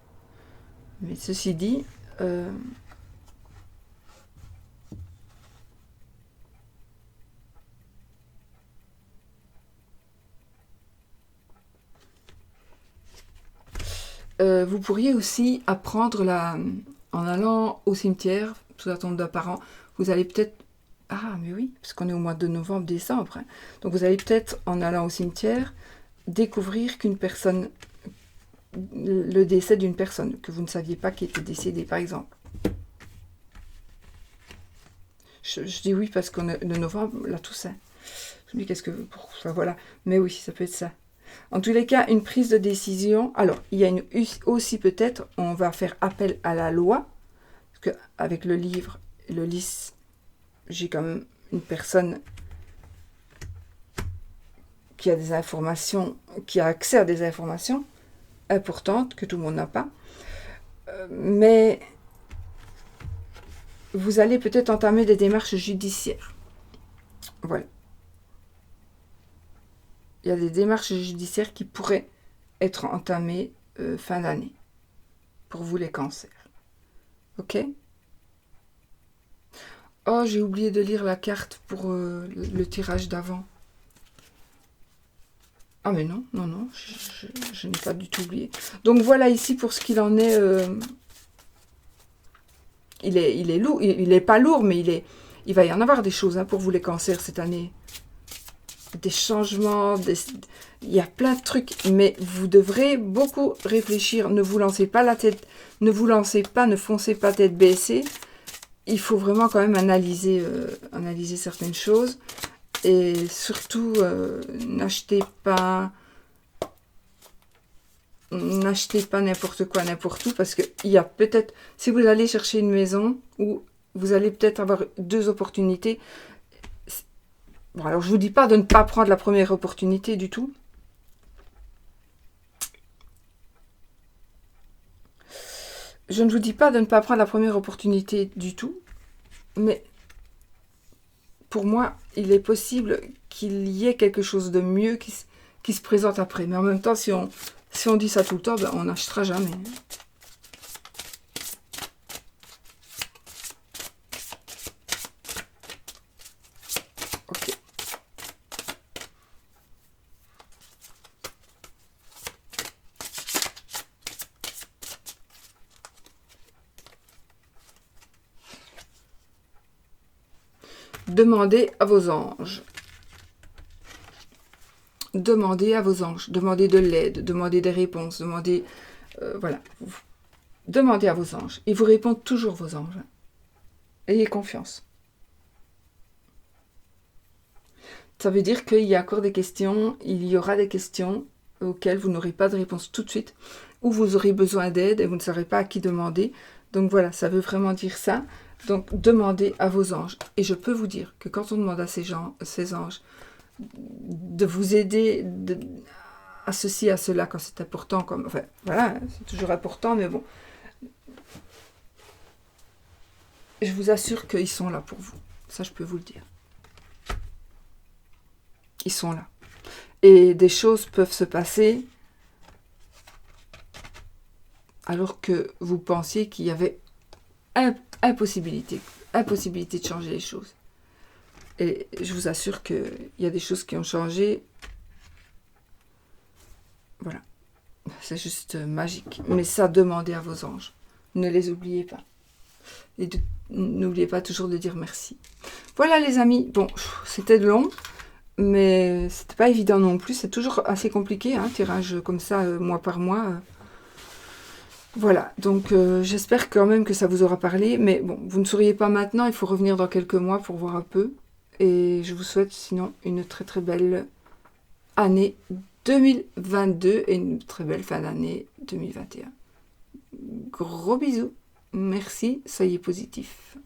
Mais ceci dit, vous pourriez aussi apprendre en allant au cimetière, sous la tombe d'un parent, vous allez peut-être... Ah, mais oui, parce qu'on est au mois de novembre, décembre. Hein. Donc vous allez peut-être, en allant au cimetière, découvrir qu'une personne... le décès d'une personne que vous ne saviez pas qui était décédée, par exemple. Je dis oui parce qu'on est le novembre, la Toussaint. Je me dis qu'est-ce que... Enfin, voilà. Mais oui, ça peut être ça. En tous les cas, une prise de décision. Alors, il y a aussi peut-être, on va faire appel à la loi. Parce qu'avec le livre, le lys, j'ai quand même une personne qui a des informations, qui a accès à des informations importantes que tout le monde n'a pas. Mais vous allez peut-être entamer des démarches judiciaires. Voilà. Il y a des démarches judiciaires qui pourraient être entamées fin d'année. Pour vous, les cancers. Ok? Oh, j'ai oublié de lire la carte pour le tirage d'avant. Ah mais non, je n'ai pas du tout oublié. Donc voilà ici pour ce qu'il en est. Il est lourd, il n'est pas lourd, mais il va y en avoir des choses hein, pour vous les cancers cette année. Des changements, il y a plein de trucs, mais vous devrez beaucoup réfléchir. Ne vous lancez pas la tête, ne foncez pas tête baissée. Il faut vraiment quand même analyser certaines choses. Et surtout, n'achetez pas n'importe quoi, n'importe où, parce qu'il y a peut-être, si vous allez chercher une maison, où vous allez peut-être avoir deux opportunités. Bon, alors je vous dis pas de ne pas prendre la première opportunité du tout. Je ne vous dis pas de ne pas prendre la première opportunité du tout, mais pour moi, il est possible qu'il y ait quelque chose de mieux qui se présente après. Mais en même temps, si on dit ça tout le temps, ben, on n'achètera jamais. Demandez à vos anges. Demandez à vos anges. Demandez de l'aide, demandez des réponses, demandez... voilà. Demandez à vos anges. Ils vous répondent toujours, vos anges. Ayez confiance. Ça veut dire qu'il y a encore des questions, il y aura des questions auxquelles vous n'aurez pas de réponse tout de suite, ou vous aurez besoin d'aide et vous ne saurez pas à qui demander. Donc voilà, ça veut vraiment dire ça. Donc demandez à vos anges. Et je peux vous dire que quand on demande à ces anges de vous aider à ceci, à cela, quand c'est important, comme, enfin voilà, c'est toujours important, mais bon. Je vous assure qu'ils sont là pour vous. Ça, je peux vous le dire. Ils sont là. Et des choses peuvent se passer alors que vous pensiez qu'il y avait impossibilité de changer les choses. Et je vous assure qu'il y a des choses qui ont changé. Voilà. C'est juste magique. Mais ça, demandez à vos anges. Ne les oubliez pas. Et n'oubliez pas toujours de dire merci. Voilà les amis. Bon, c'était long. Mais c'était pas évident non plus. C'est toujours assez compliqué, hein, tirage comme ça, mois par mois. Voilà, donc j'espère quand même que ça vous aura parlé. Mais bon, vous ne sauriez pas maintenant, il faut revenir dans quelques mois pour voir un peu. Et je vous souhaite sinon une très très belle année 2022 et une très belle fin d'année 2021. Gros bisous. Merci, soyez positifs.